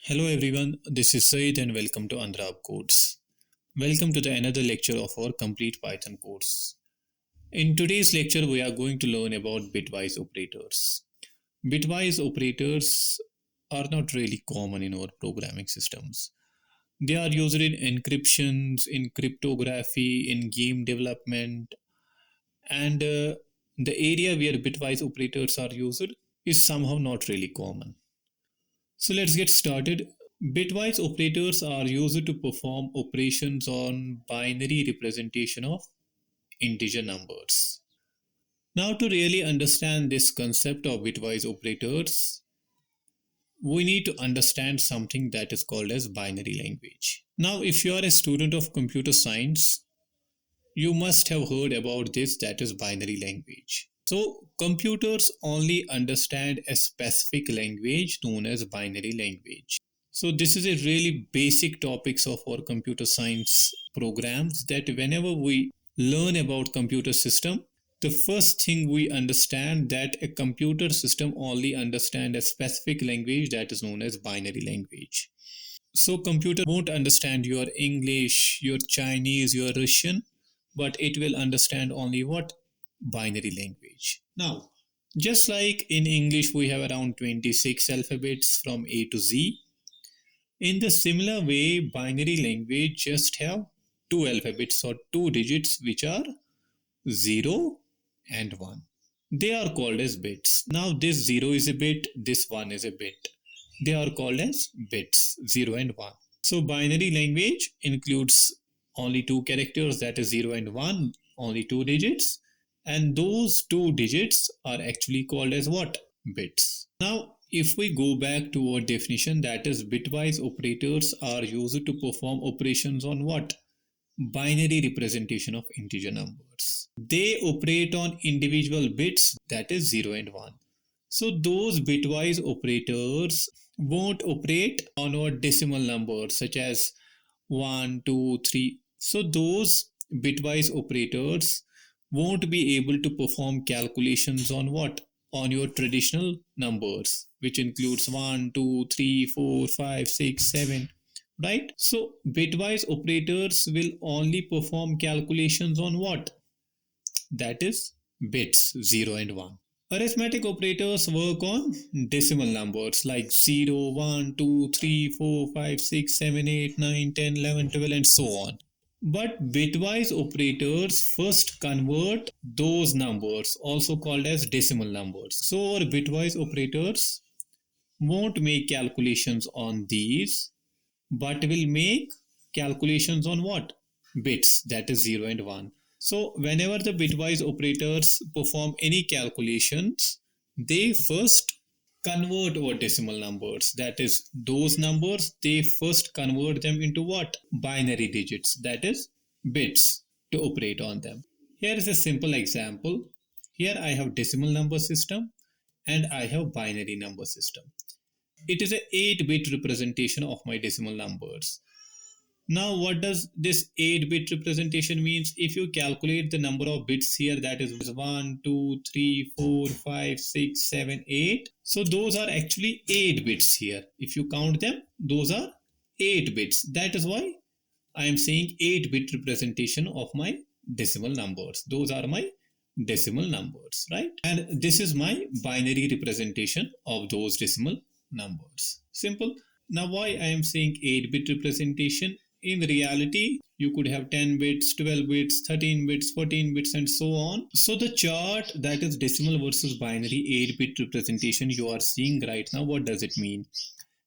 Hello everyone, this is Said and welcome to Andrab Codes. Welcome to the another lecture of our complete Python course. In today's lecture, we are going to learn about bitwise operators. Bitwise operators are not really common in our programming systems. They are used in encryptions, in cryptography, in game development, and the area where bitwise operators are used is somehow not really common. So let's get started. Bitwise operators are used to perform operations on binary representation of integer numbers. Now, to really understand this concept of bitwise operators, we need to understand something that is called as binary language. Now, if you are a student of computer science, you must have heard about this, that is binary language. So, computers only understand a specific language known as binary language. So this is a really basic topics of our computer science programs, that whenever we learn about computer system, the first thing we understand that a computer system only understand a specific language that is known as binary language. So computer won't understand your English, your Chinese, your Russian, but it will understand only what? Binary language. Now, just like in English we have around 26 alphabets from A to Z, in the similar way, binary language just have two alphabets or two digits which are 0 and 1. They are called as bits. Now this 0 is a bit, this 1 is a bit. They are called as bits, 0 and 1. So binary language includes only two characters, that is 0 and 1, only two digits. And those two digits are actually called as what? Bits. Now if we go back to our definition, that is bitwise operators are used to perform operations on what? Binary representation of integer numbers. They operate on individual bits, that is 0 and 1. So those bitwise operators won't operate on our decimal numbers such as 1, 2, 3. So those bitwise operators won't be able to perform calculations on what? On your traditional numbers, which includes 1, 2, 3, 4, 5, 6, 7, right? So bitwise operators will only perform calculations on what? That is bits, 0 and 1. Arithmetic operators work on decimal numbers like 0, 1, 2, 3, 4, 5, 6, 7, 8, 9, 10, 11, 12, and so on. But bitwise operators first convert those numbers, also called as decimal numbers. So our bitwise operators won't make calculations on these, but will make calculations on what? Bits, that is 0 and 1. So whenever the bitwise operators perform any calculations, they first convert our decimal numbers, that is those numbers, they first convert them into what? Binary digits, that is bits, to operate on them. Here is a simple example. Here I have decimal number system and I have binary number system. It is a 8-bit representation of my decimal numbers. Now what does this 8-bit representation means? If you calculate the number of bits here, that is 1, 2, 3, 4, 5, 6, 7, 8. So those are actually 8 bits here. If you count them, those are 8 bits. That is why I am saying 8-bit representation of my decimal numbers. Those are my decimal numbers, right? And this is my binary representation of those decimal numbers. Simple. Now why I am saying 8-bit representation? In reality, you could have 10 bits, 12 bits, 13 bits, 14 bits, and so on. So the chart that is decimal versus binary 8-bit representation you are seeing right now, what does it mean?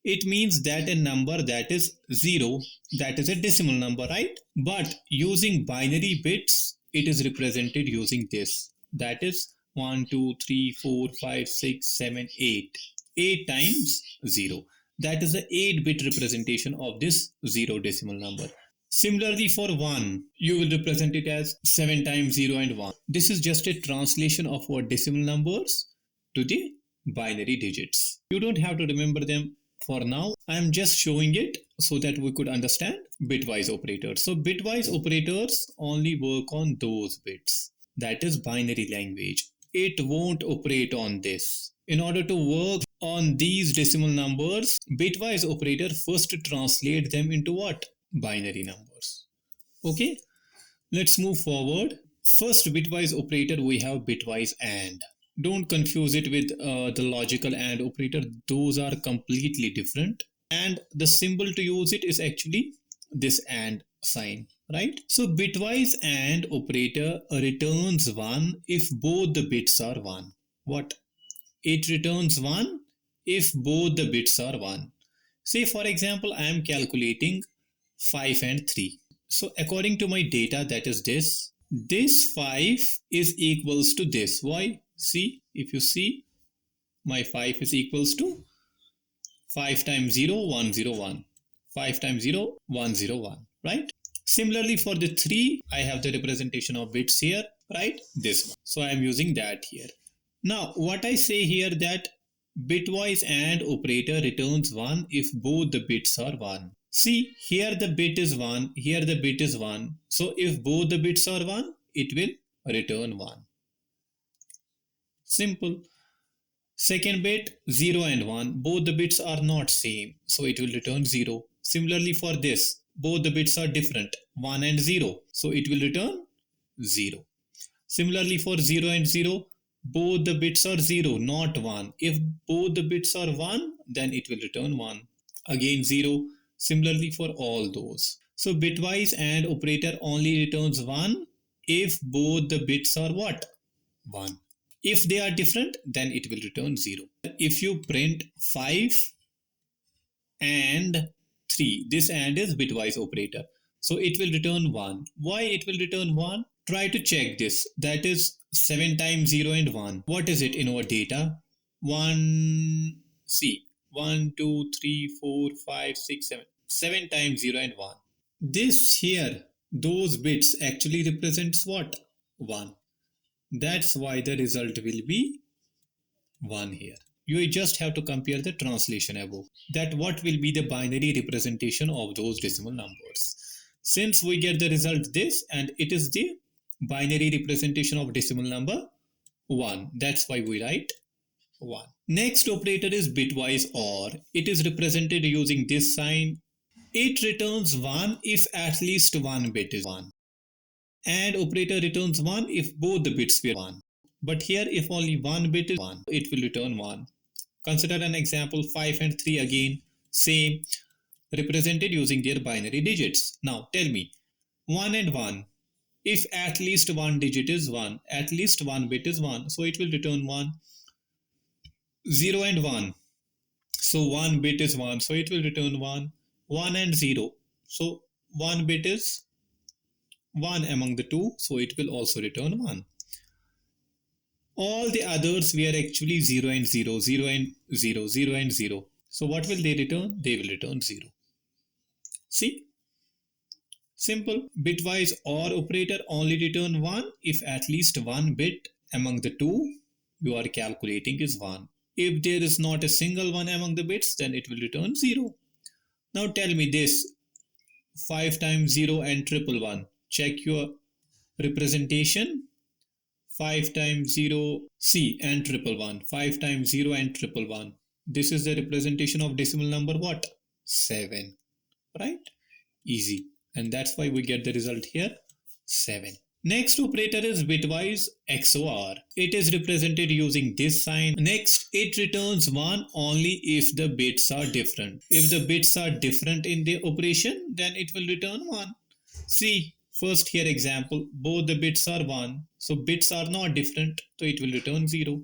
It means that a number that is 0, that is a decimal number, right? But using binary bits, it is represented using this. That is 1, 2, 3, 4, 5, 6, 7, 8. 8 times 0. That is the 8-bit representation of this 0 decimal number. Similarly, for 1, you will represent it as 7 times 0 and 1. This is just a translation of our decimal numbers to the binary digits. You don't have to remember them for now. I am just showing it so that we could understand bitwise operators. So bitwise operators only work on those bits. That is binary language. It won't operate on this. In order to work on these decimal numbers, bitwise operator first translate them into what? Binary numbers. Okay, let's move forward. First bitwise operator we have bitwise AND. Don't confuse it with the logical AND operator. Those are completely different. And the symbol to use it is actually this AND sign, right? So bitwise AND operator returns 1 if both the bits are 1. What? It returns 1 if both the bits are 1. Say for example, I am calculating 5 and 3. So according to my data, that is this 5 is equals to this. Why? See, if you see, my 5 is equals to 5 times 0, 101. 5 times 0, 101, right? Similarly for the 3, I have the representation of bits here, right? This one. So I am using that here. Now, what I say here that bitwise AND operator returns 1 if both the bits are 1. See, here the bit is 1, here the bit is 1. So if both the bits are 1, it will return 1. Simple. Second bit 0 and 1, both the bits are not same, so it will return 0. Similarly for this, both the bits are different, 1 and 0, so it will return 0. Similarly for 0 and 0, both the bits are 0, not 1. If both the bits are 1, then it will return 1. Again 0. Similarly for all those. So bitwise AND operator only returns 1 if both the bits are what? 1. If they are different, then it will return 0. If you print 5 and 3, this AND is bitwise operator. So it will return 1. Why it will return 1? Try to check this. That is 7 times 0 and 1. What is it in our data? 1, see, 1, 2, 3, 4, 5, 6, 7. 7 times 0 and 1. This here, those bits actually represents what? 1. That's why the result will be 1 here. You just have to compare the translation above. That what will be the binary representation of those decimal numbers. Since we get the result this and it is the binary representation of decimal number 1. That's why we write 1. Next operator is bitwise OR. It is represented using this sign. It returns 1 if at least one bit is 1. And operator returns 1 if both the bits were 1. But here if only one bit is 1, it will return 1. Consider an example 5 and 3 again, same, represented using their binary digits. Now tell me, 1 and 1, if at least one digit is 1, at least one bit is 1, so it will return 1. 0 and 1, so one bit is 1, so it will return 1. 1 and 0, so one bit is 1 among the two, so it will also return 1. All the others were actually 0 and 0, 0 and 0, 0 and 0. So what will they return? They will return 0. See? Simple. Bitwise OR operator only return 1 if at least one bit among the two you are calculating is 1. If there is not a single one among the bits, then it will return 0. Now tell me this. 5 times 0 and 111. Check your representation. 5 times 0, C and 111. 5 times 0 and 111. This is the representation of decimal number what? 7. Right? Easy. And that's why we get the result here, 7. Next operator is bitwise XOR. It is represented using this sign. Next, it returns 1 only if the bits are different. If the bits are different in the operation, then it will return 1. See, first here example, both the bits are 1. So bits are not different, so it will return 0.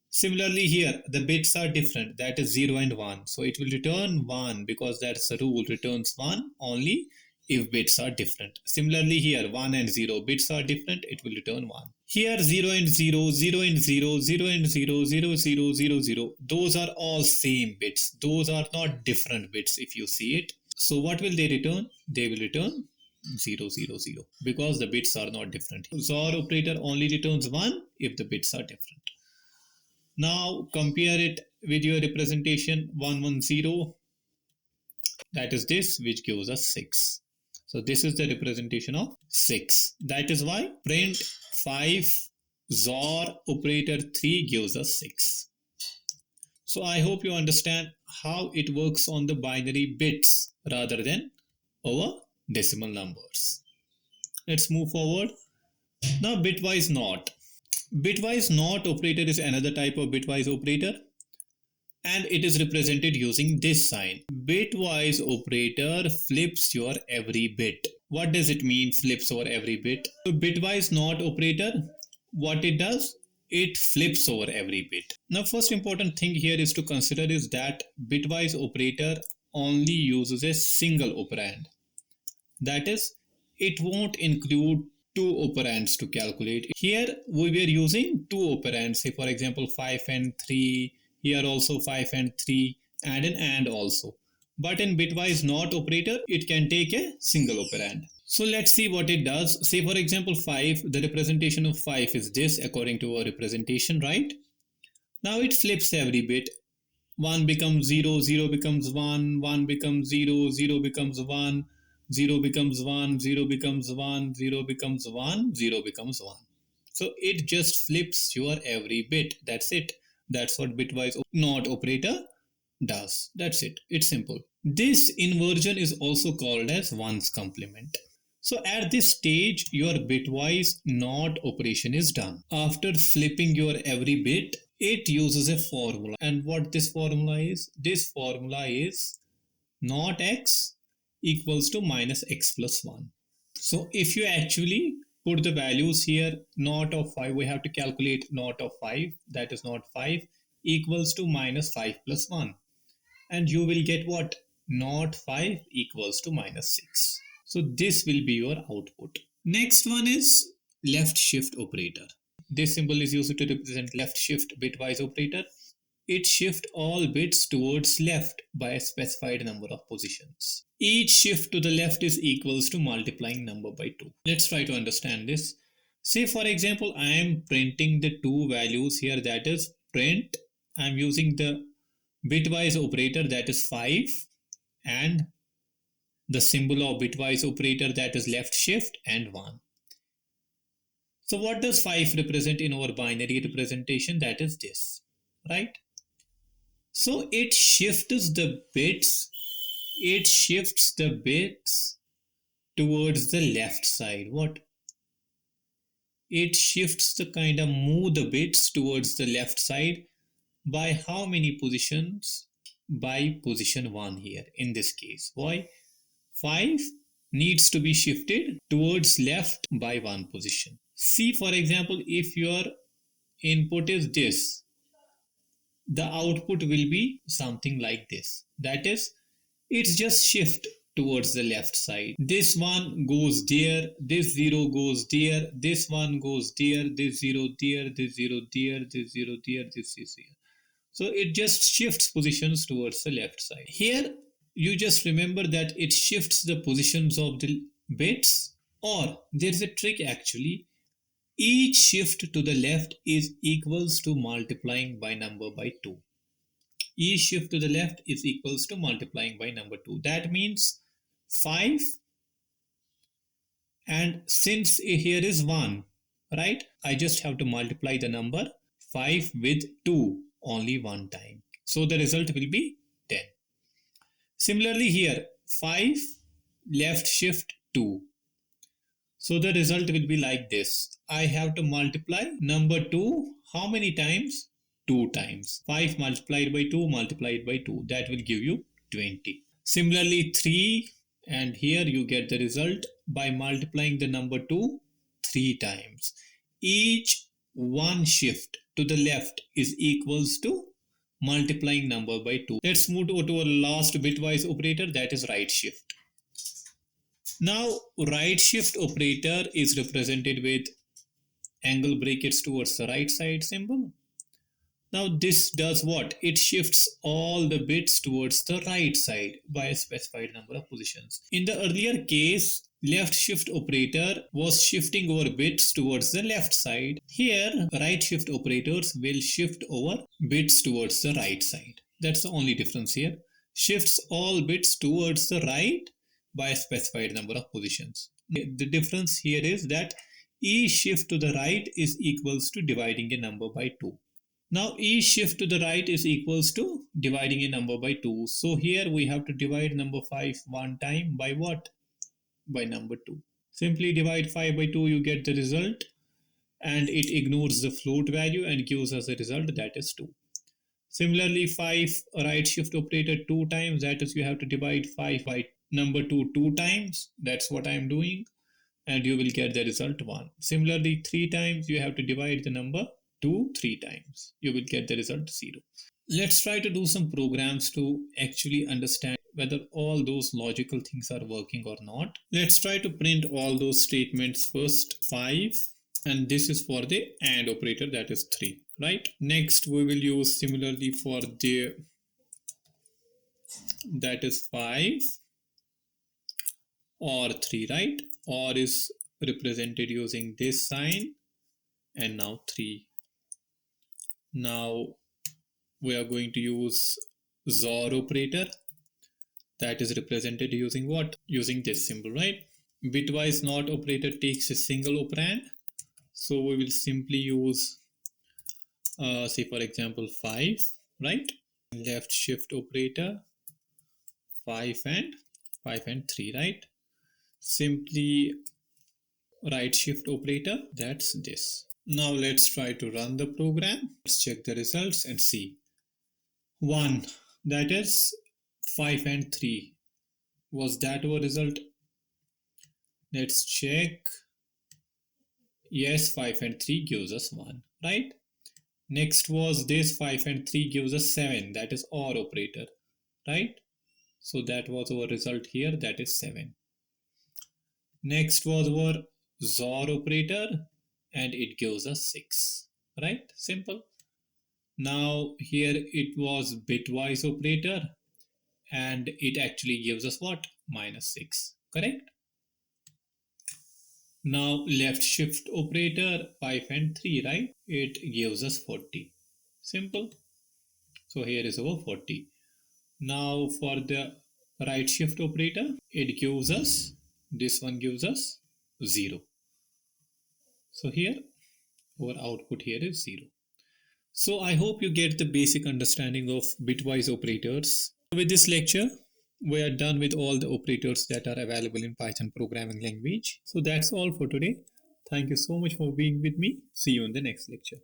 Similarly here, the bits are different, that is 0 and 1. So it will return 1 because that's the rule, returns 1 only if bits are different. Similarly here, 1 and 0, bits are different, it will return 1. Here 0 and 0, 0 and 0, 0 and 0, 0, 0, 0, 0. Those are all same bits. Those are not different bits if you see it. So what will they return? They will return 0, 0, 0 because the bits are not different. XOR operator only returns 1 if the bits are different. Now compare it with your representation 110, that is this, which gives us 6. So this is the representation of 6. That is why print 5 XOR operator 3 gives us 6. So I hope you understand how it works on the binary bits rather than over decimal numbers. Let's move forward. Now bitwise NOT. Bitwise NOT operator is another type of bitwise operator, and it is represented using this sign. Bitwise operator flips your every bit. What does it mean, flips over every bit? So bitwise NOT operator, what it does, it flips over every bit. Now first important thing here is to consider is that bitwise operator only uses a single operand. That is, it won't include two operands to calculate. Here we were using two operands, say for example 5 and 3, here also 5 and 3, and an AND also. But in bitwise NOT operator, it can take a single operand. So let's see what it does. Say for example 5, the representation of 5 is this according to our representation, right? Now it flips every bit. 1 becomes 0, 0 becomes 1, 1 becomes 0, 0 becomes 1, 0 becomes 1, 0 becomes 1, 0 becomes 1, 0 becomes 1. So it just flips your every bit. That's it. That's what bitwise NOT operator does. That's it. It's simple. This inversion is also called as ones complement. So at this stage, your bitwise NOT operation is done. After flipping your every bit, it uses a formula. And what this formula is? This formula is not x equals to minus x plus 1. So if you actually put the values here, not of 5, we have to calculate not of 5, that is not 5, equals to minus 5 plus 1. And you will get what? Not 5 equals to minus 6. So this will be your output. Next one is left shift operator. This symbol is used to represent left shift bitwise operator. It shifts all bits towards left by a specified number of positions. Each shift to the left is equals to multiplying number by 2. Let's try to understand this. Say for example, I am printing the two values here, that is print. I am using the bitwise operator, that is 5, and the symbol of bitwise operator, that is left shift, and 1. So what does 5 represent in our binary representation? That is this, right? So it shifts the bits towards the left side. What? It shifts the kind of move the bits towards the left side by how many positions? By position 1 here in this case. Why? 5 needs to be shifted towards left by 1 position. See for example, if your input is this, the output will be something like this. That is, it's just shift towards the left side. This one goes there, this 0 goes there, this one goes there, this 0 there, this 0 there, this 0 there, this is here. So it just shifts positions towards the left side. Here you just remember that it shifts the positions of the bits, or there's a trick actually. Each shift to the left is equals to multiplying by number by 2. Each shift to the left is equals to multiplying by number 2. That means 5, and since here is 1, right? I just have to multiply the number 5 with 2 only one time. So the result will be 10. Similarly here, 5 left shift 2. So the result will be like this. I have to multiply number 2 how many times? 2 times. 5 multiplied by 2 multiplied by 2. That will give you 20. Similarly 3, and here you get the result by multiplying the number 2 3 times. Each one shift to the left is equals to multiplying number by 2. Let's move to our last bitwise operator, that is right shift. Now right shift operator is represented with angle brackets towards the right side symbol. Now this does what? It shifts all the bits towards the right side by a specified number of positions. In the earlier case, left shift operator was shifting over bits towards the left side. Here, right shift operators will shift over bits towards the right side. That's the only difference here. Shifts all bits towards the right by a specified number of positions. The difference here is that each shift to the right is equals to dividing a number by 2. Now each shift to the right is equals to dividing a number by 2. So here we have to divide number 5 one time by what? By number 2. Simply divide 5 by 2, you get the result, and it ignores the float value and gives us a result, that is 2. Similarly, 5 right shift operator 2 times, that is you have to divide 5 by number 2 2 times. That's what I am doing, and you will get the result 1. Similarly, 3 times you have to divide the number 2 3 times. You will get the result 0. Let's try to do some programs to actually understand whether all those logical things are working or not. Let's try to print all those statements first. 5, and this is for the AND operator, that is 3, right? Next we will use similarly for the, that is 5 or 3, right? Or is represented using this sign, and now 3. Now we are going to use XOR operator, that is represented using what? Using this symbol, right? Bitwise NOT operator takes a single operand, so we will simply use say for example 5, right? Left shift operator 5 and 3, right? Simply right shift operator, that's this. Now let's try to run the program. Let's check the results and see. 1, that is 5 and 3. Was that our result? Let's check. Yes, 5 and 3 gives us 1, right? Next was this 5 and 3 gives us 7, that is OR operator, right? So that was our result here, that is 7. Next was our XOR operator, and it gives us 6, right? Simple. Now here it was bitwise operator, and it actually gives us what? -6, correct? Now left shift operator 5 and 3, right? It gives us 40. Simple. So here is our 40. Now for the right shift operator, it gives us, this one gives us 0. So here our output here is 0. So I hope you get the basic understanding of bitwise operators. With this lecture, we are done with all the operators that are available in Python programming language. So that's all for today. Thank you so much for being with me. See you in the next lecture.